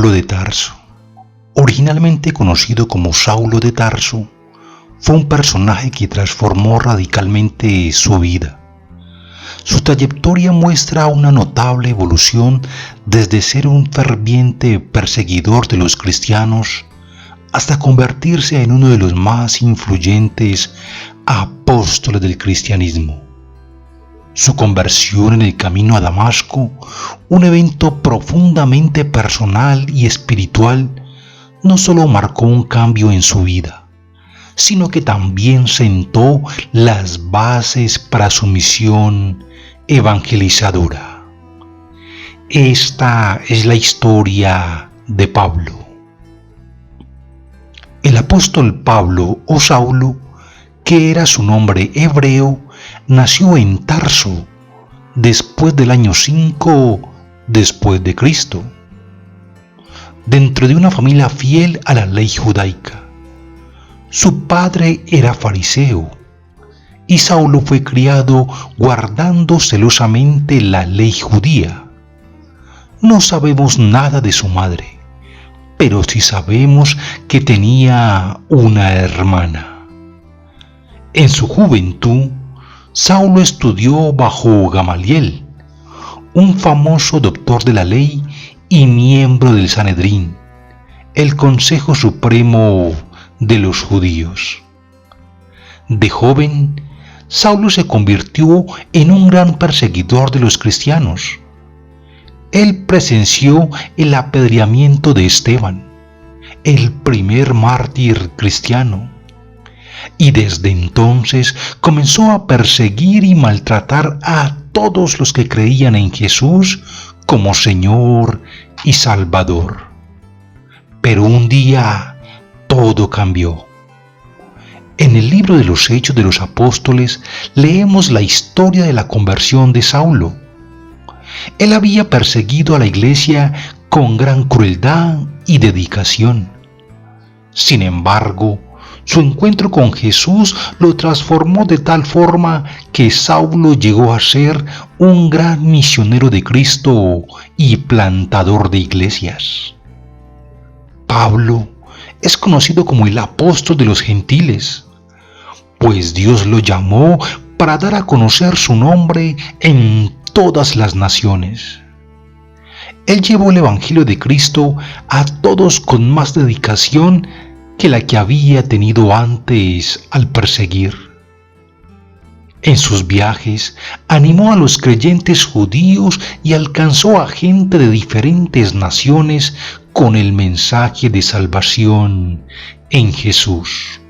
Saulo de Tarso. Originalmente conocido como Saulo de Tarso, fue un personaje que transformó radicalmente su vida. Su trayectoria muestra una notable evolución desde ser un ferviente perseguidor de los cristianos hasta convertirse en uno de los más influyentes apóstoles del cristianismo. Su conversión en el camino a Damasco, un evento profundamente personal y espiritual, no solo marcó un cambio en su vida, sino que también sentó las bases para su misión evangelizadora. Esta es la historia de Pablo. El apóstol Pablo o Saulo, que era su nombre hebreo, nació en Tarso después del año 5 después de Cristo, dentro de una familia fiel a la ley judaica. Su padre era fariseo y Saulo fue criado guardando celosamente la ley judía. No sabemos nada de su madre, pero sí sabemos que tenía una hermana. En su juventud, Saulo estudió bajo Gamaliel, un famoso doctor de la ley y miembro del Sanedrín, el Consejo Supremo de los Judíos. De joven, Saulo se convirtió en un gran perseguidor de los cristianos. Él presenció el apedreamiento de Esteban, el primer mártir cristiano, y desde entonces comenzó a perseguir y maltratar a todos los que creían en Jesús como Señor y Salvador. Pero un día todo cambió. En el libro de los Hechos de los Apóstoles leemos la historia de la conversión de Saulo. Él había perseguido a la iglesia con gran crueldad y dedicación. Sin embargo, su encuentro con Jesús lo transformó de tal forma que Saulo llegó a ser un gran misionero de Cristo y plantador de iglesias. Pablo es conocido como el apóstol de los gentiles, pues Dios lo llamó para dar a conocer su nombre en todas las naciones. Él llevó el Evangelio de Cristo a todos con más dedicación que la que había tenido antes al perseguir. En sus viajes animó a los creyentes judíos y alcanzó a gente de diferentes naciones con el mensaje de salvación en Jesús.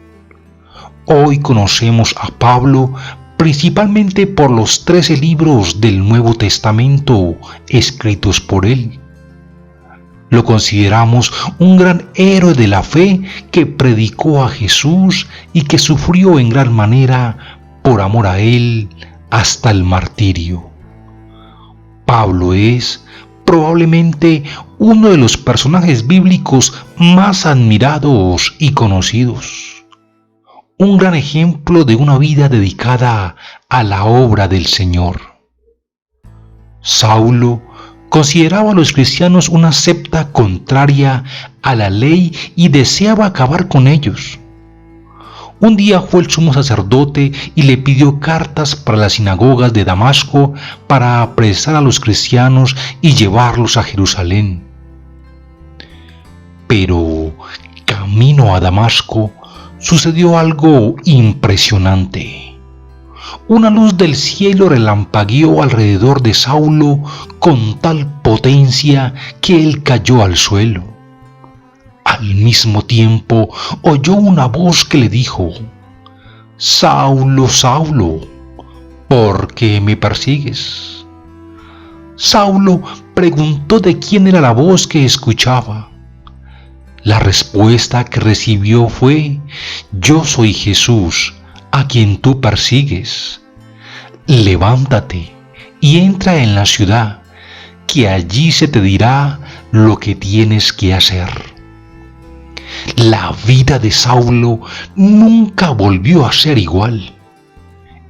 Hoy conocemos a Pablo principalmente por los 13 libros del Nuevo Testamento escritos por él. Lo consideramos un gran héroe de la fe que predicó a Jesús y que sufrió en gran manera por amor a él hasta el martirio. Pablo es probablemente uno de los personajes bíblicos más admirados y conocidos. Un gran ejemplo de una vida dedicada a la obra del Señor. Saulo consideraba a los cristianos una secta contraria a la ley y deseaba acabar con ellos. Un día fue el sumo sacerdote y le pidió cartas para las sinagogas de Damasco para apresar a los cristianos y llevarlos a Jerusalén. Pero camino a Damasco sucedió algo impresionante. Una luz del cielo relampagueó alrededor de Saulo con tal potencia que él cayó al suelo. Al mismo tiempo oyó una voz que le dijo: «Saulo, Saulo, ¿por qué me persigues?». Saulo preguntó de quién era la voz que escuchaba. La respuesta que recibió fue: «Yo soy Jesús, a quien tú persigues. Levántate y entra en la ciudad, que allí se te dirá lo que tienes que hacer». La vida de Saulo nunca volvió a ser igual.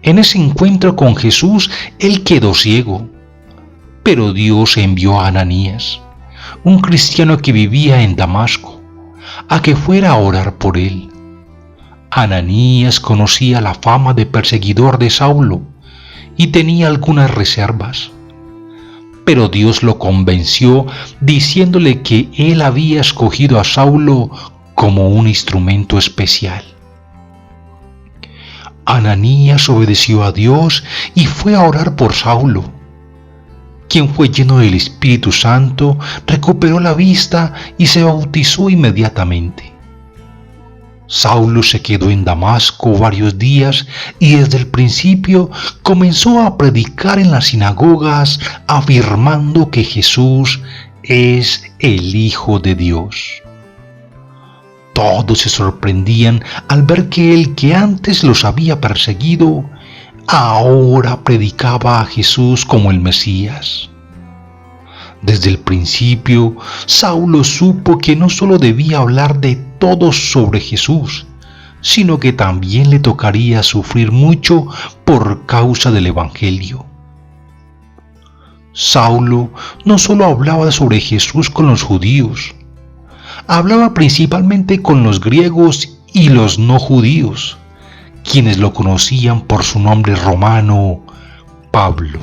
En ese encuentro con Jesús, él quedó ciego, pero Dios envió a Ananías, un cristiano que vivía en Damasco, a que fuera a orar por él. Ananías conocía la fama de perseguidor de Saulo y tenía algunas reservas, pero Dios lo convenció diciéndole que él había escogido a Saulo como un instrumento especial. Ananías obedeció a Dios y fue a orar por Saulo, quien fue lleno del Espíritu Santo, recuperó la vista y se bautizó inmediatamente. Saulo se quedó en Damasco varios días y desde el principio comenzó a predicar en las sinagogas afirmando que Jesús es el Hijo de Dios. Todos se sorprendían al ver que el que antes los había perseguido, ahora predicaba a Jesús como el Mesías. Desde el principio, Saulo supo que no solo debía hablar de todo sobre Jesús, sino que también le tocaría sufrir mucho por causa del Evangelio. Saulo no solo hablaba sobre Jesús con los judíos, hablaba principalmente con los griegos y los no judíos, quienes lo conocían por su nombre romano, Pablo.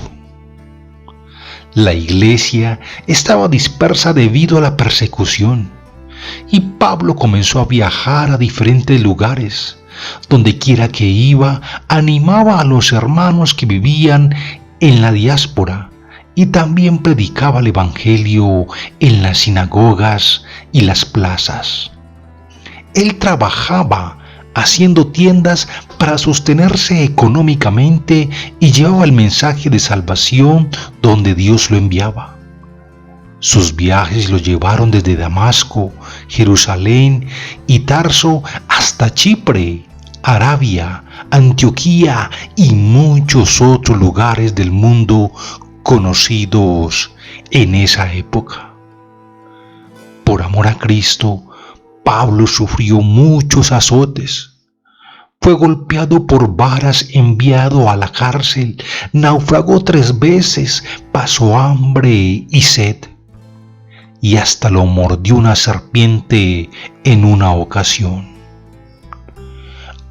La iglesia estaba dispersa debido a la persecución, y Pablo comenzó a viajar a diferentes lugares. Donde quiera que iba, animaba a los hermanos que vivían en la diáspora y también predicaba el Evangelio en las sinagogas y las plazas. Él trabajaba haciendo tiendas para sostenerse económicamente y llevaba el mensaje de salvación donde Dios lo enviaba. Sus viajes lo llevaron desde Damasco, Jerusalén y Tarso hasta Chipre, Arabia, Antioquía y muchos otros lugares del mundo conocidos en esa época. Por amor a Cristo, Pablo sufrió muchos azotes. Fue golpeado por varas, enviado a la cárcel, naufragó 3 veces, pasó hambre y sed, y hasta lo mordió una serpiente en una ocasión.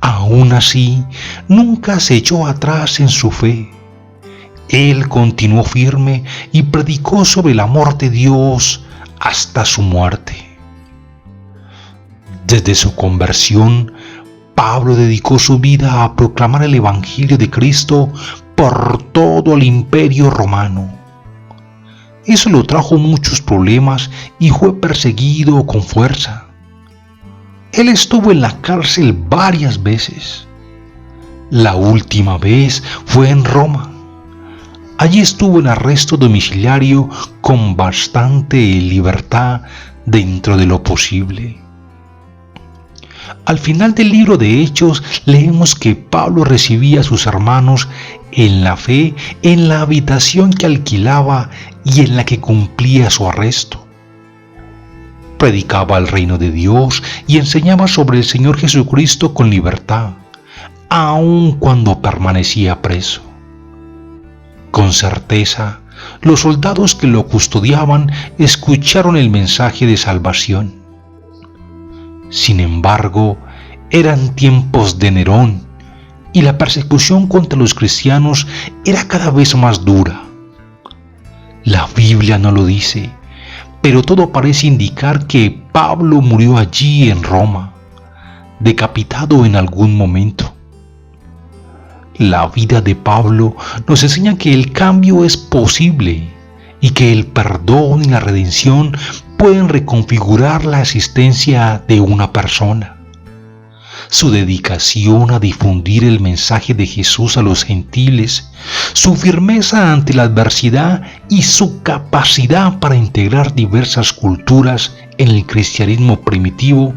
Aún así, nunca se echó atrás en su fe. Él continuó firme y predicó sobre el amor de Dios hasta su muerte. Desde su conversión, Pablo dedicó su vida a proclamar el Evangelio de Cristo por todo el Imperio Romano. Eso le trajo muchos problemas y fue perseguido con fuerza. Él estuvo en la cárcel varias veces. La última vez fue en Roma. Allí estuvo en arresto domiciliario con bastante libertad dentro de lo posible. Al final del libro de Hechos leemos que Pablo recibía a sus hermanos en la fe en la habitación que alquilaba y en la que cumplía su arresto. Predicaba el reino de Dios y enseñaba sobre el Señor Jesucristo con libertad, aun cuando permanecía preso. Con certeza, los soldados que lo custodiaban escucharon el mensaje de salvación. Sin embargo, eran tiempos de Nerón y la persecución contra los cristianos era cada vez más dura. La Biblia no lo dice, pero todo parece indicar que Pablo murió allí en Roma, decapitado en algún momento. La vida de Pablo nos enseña que el cambio es posible y que el perdón y la redención pueden reconfigurar la existencia de una persona. Su dedicación a difundir el mensaje de Jesús a los gentiles, su firmeza ante la adversidad y su capacidad para integrar diversas culturas en el cristianismo primitivo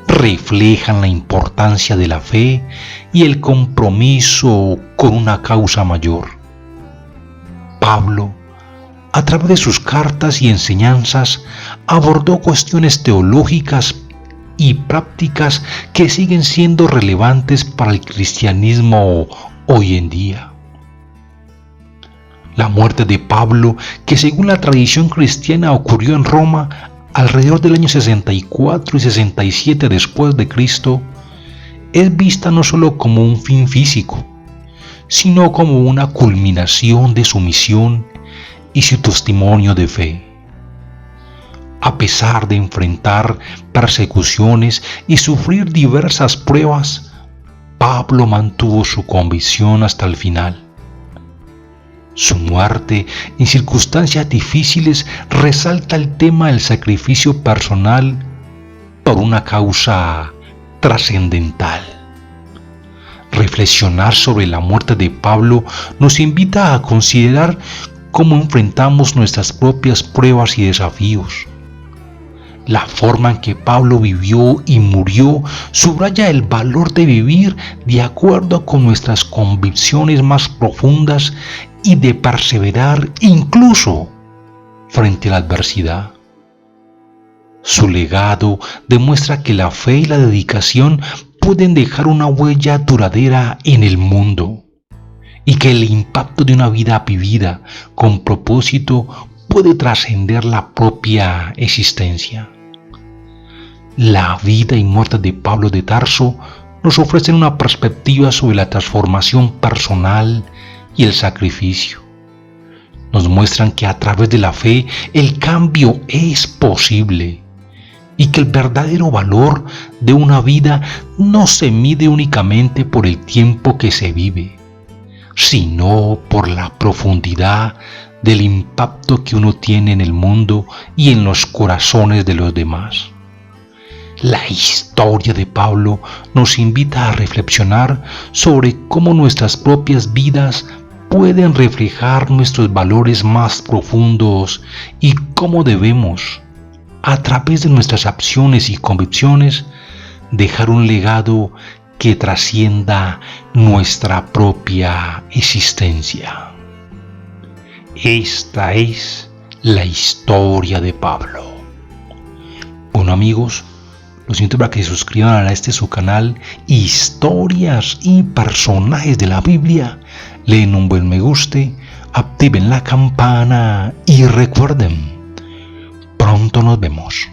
reflejan la importancia de la fe y el compromiso con una causa mayor. Pablo, a través de sus cartas y enseñanzas, abordó cuestiones teológicas y prácticas que siguen siendo relevantes para el cristianismo hoy en día. La muerte de Pablo, que según la tradición cristiana ocurrió en Roma alrededor del año 64 y 67 después de Cristo, es vista no solo como un fin físico, sino como una culminación de su misión y su testimonio de fe. A pesar de enfrentar persecuciones y sufrir diversas pruebas, Pablo mantuvo su convicción hasta el final. Su muerte en circunstancias difíciles resalta el tema del sacrificio personal por una causa trascendental. Reflexionar sobre la muerte de Pablo nos invita a considerar cómo enfrentamos nuestras propias pruebas y desafíos. La forma en que Pablo vivió y murió subraya el valor de vivir de acuerdo con nuestras convicciones más profundas y de perseverar incluso frente a la adversidad. Su legado demuestra que la fe y la dedicación pueden dejar una huella duradera en el mundo y que el impacto de una vida vivida con propósito puede trascender la propia existencia. La vida y muerte de Pablo de Tarso nos ofrecen una perspectiva sobre la transformación personal y el sacrificio. Nos muestran que a través de la fe el cambio es posible y que el verdadero valor de una vida no se mide únicamente por el tiempo que se vive, sino por la profundidad del impacto que uno tiene en el mundo y en los corazones de los demás. La historia de Pablo nos invita a reflexionar sobre cómo nuestras propias vidas pueden reflejar nuestros valores más profundos y cómo debemos, a través de nuestras acciones y convicciones, dejar un legado que trascienda nuestra propia existencia. Esta es la historia de Pablo. Bueno, amigos, los invito para que se suscriban a su canal Historias y Personajes de la Biblia. Le den un buen me gusta, activen la campana y recuerden, pronto nos vemos.